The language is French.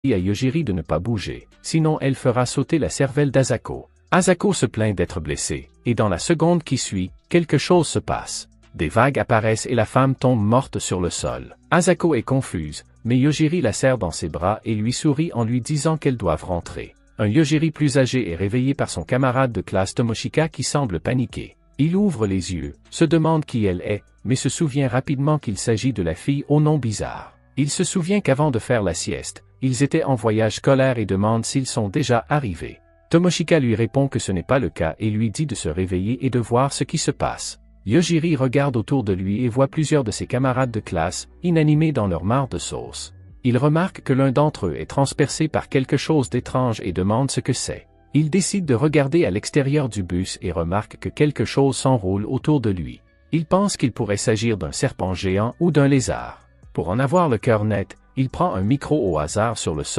à Yojiri de ne pas bouger, sinon elle fera sauter la cervelle d'Asako. Asako se plaint d'être blessée, et dans la seconde qui suit, quelque chose se passe. Des vagues apparaissent et la femme tombe morte sur le sol. Asako est confuse, mais Yojiri la serre dans ses bras et lui sourit en lui disant qu'elles doivent rentrer. Un Yojiri plus âgé est réveillé par son camarade de classe Tomoshika qui semble paniqué. Il ouvre les yeux, se demande qui elle est, mais se souvient rapidement qu'il s'agit de la fille au nom bizarre. Il se souvient qu'avant de faire la sieste, ils étaient en voyage scolaire et demande s'ils sont déjà arrivés. Tomoshika lui répond que ce n'est pas le cas et lui dit de se réveiller et de voir ce qui se passe. Yojiri regarde autour de lui et voit plusieurs de ses camarades de classe, inanimés dans leur mare de sauce. Il remarque que l'un d'entre eux est transpercé par quelque chose d'étrange et demande ce que c'est. Il décide de regarder à l'extérieur du bus et remarque que quelque chose s'enroule autour de lui. Il pense qu'il pourrait s'agir d'un serpent géant ou d'un lézard. Pour en avoir le cœur net, il prend un micro au hasard sur le sol